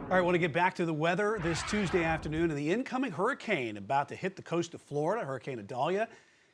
All right, I want to get back to the weather this Tuesday afternoon and the incoming hurricane about to hit the coast of Florida, Hurricane Idalia,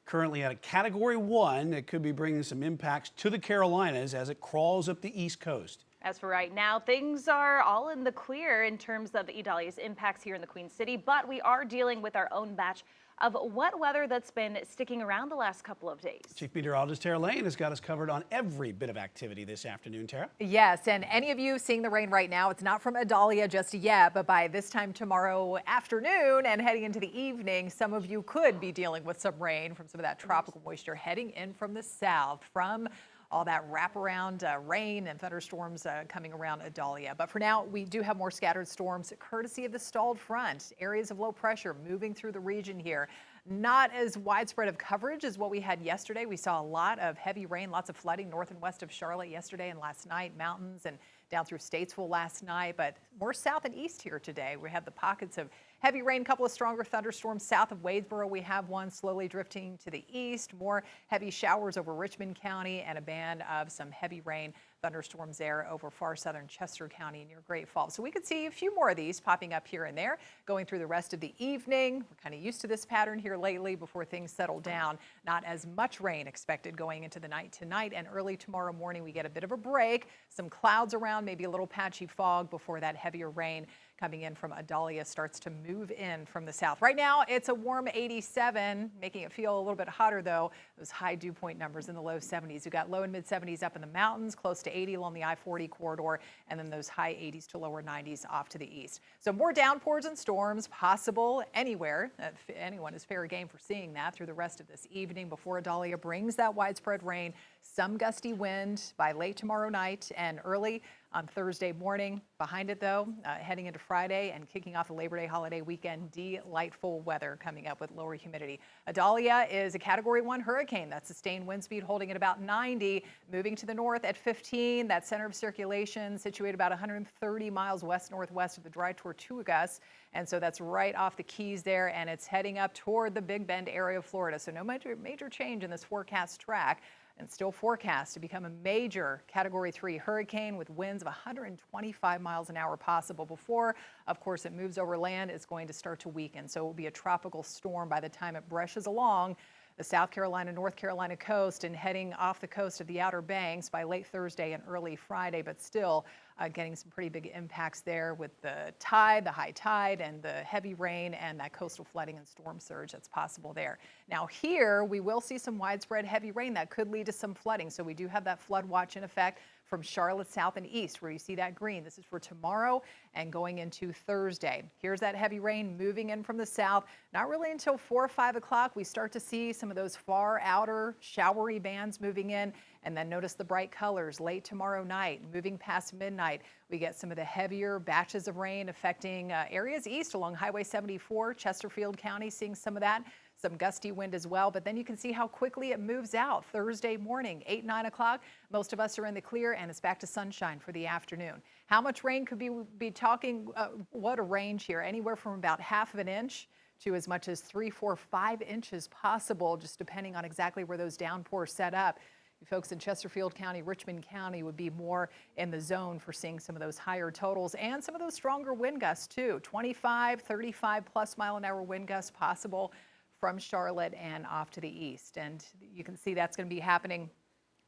currently at a Category 1. It could be bringing some impacts to the Carolinas as it crawls up the East Coast. As for right now, things are all in the clear in terms of Idalia's impacts here in the Queen City, but we are dealing with our own batch of wet weather that's been sticking around the last couple of days. Chief Meteorologist Tara Lane has got us covered on every bit of activity this afternoon. Tara? Yes, and any of you seeing the rain right now, it's not from Idalia just yet, but by this time tomorrow afternoon and heading into the evening, some of you could be dealing with some rain from some of that tropical moisture heading in from the south from all that wraparound rain and thunderstorms coming around Idalia. But for now, we do have more scattered storms courtesy of the stalled front. Areas of low pressure moving through the region here. Not as widespread of coverage as what we had yesterday. We saw a lot of heavy rain, lots of flooding north and west of Charlotte yesterday and last night, mountains and down through Statesville last night, but more south and east here today. We have the pockets of heavy rain, a couple of stronger thunderstorms south of Wadesboro. We have one slowly drifting to the east, more heavy showers over Richmond County and a band of some heavy rain thunderstorms there over far southern Chester County near Great Falls. So we could see a few more of these popping up here and there going through the rest of the evening. We're kind of used to this pattern here lately before things settle down. Not as much rain expected going into the night tonight, and early tomorrow morning we get a bit of a break. Some clouds around, maybe a little patchy fog before that heavier rain coming in from Idalia starts to move in from the south. Right now, it's a warm 87, making it feel a little bit hotter, though. Those high dew point numbers in the low 70s. We've got low and mid 70s up in the mountains, close to 80 along the I-40 corridor, and then those high 80s to lower 90s off to the east. So more downpours and storms possible anywhere. Anyone is fair game for seeing that through the rest of this evening before Idalia brings that widespread rain. Some gusty wind by late tomorrow night and early on Thursday morning. Behind it, though, heading into Friday and kicking off the Labor Day holiday weekend, delightful weather coming up with lower humidity. Idalia is a Category 1 hurricane. That sustained wind speed holding at about 90, moving to the north at 15. That center of circulation situated about 130 miles west-northwest of the dry Tortugas. And so that's right off the Keys there, and it's heading up toward the Big Bend area of Florida. So no major change in this forecast track. And still forecast to become a major Category 3 hurricane with winds of 125 miles an hour possible before, of course, it moves over land. It's going to start to weaken. So it will be a tropical storm by the time it brushes along the South Carolina, North Carolina coast and heading off the coast of the Outer Banks by late Thursday and early Friday, but still getting some pretty big impacts there with the tide, the high tide, and the heavy rain and that coastal flooding and storm surge that's possible there. Now here, we will see some widespread heavy rain that could lead to some flooding. So we do have that flood watch in effect from Charlotte south and east where you see that green. This is for tomorrow and going into Thursday. Here's that heavy rain moving in from the south. Not really until 4 or 5 o'clock we start to see some of those far outer showery bands moving in. And then notice the bright colors late tomorrow night, moving past midnight. We get some of the heavier batches of rain affecting areas east along Highway 74, Chesterfield County, seeing some of that. Some gusty wind as well, but then you can see how quickly it moves out Thursday morning, 8, 9 o'clock. Most of us are in the clear and it's back to sunshine for the afternoon. How much rain could be talking? What a range here, anywhere from about ½ an inch to as much as 3, 4, 5 inches possible, just depending on exactly where those downpours set up. You folks in Chesterfield County, Richmond County would be more in the zone for seeing some of those higher totals and some of those stronger wind gusts too. 25, 35 plus mile an hour wind gusts possible from Charlotte and off to the east. And you can see that's going to be happening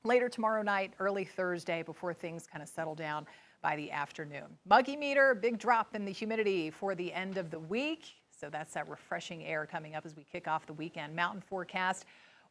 later tomorrow night, early Thursday before things kind of settle down by the afternoon. Muggy meter, big drop in the humidity for the end of the week. So that's that refreshing air coming up as we kick off the weekend. Mountain forecast.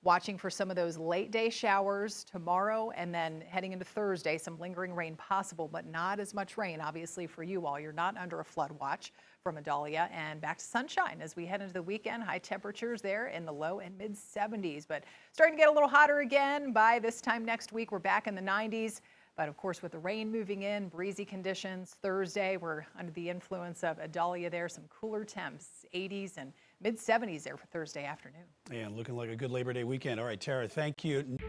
Watching for some of those late day showers tomorrow and then heading into Thursday, some lingering rain possible, but not as much rain, obviously, for you all. You're not under a flood watch from Idalia, and back to sunshine as we head into the weekend. High temperatures there in the low and mid 70s, but starting to get a little hotter again by this time next week. We're back in the 90s. But of course, with the rain moving in, breezy conditions, Thursday, we're under the influence of Idalia there, some cooler temps, 80s and mid 70s there for Thursday afternoon. And looking like a good Labor Day weekend. All right, Tara, thank you.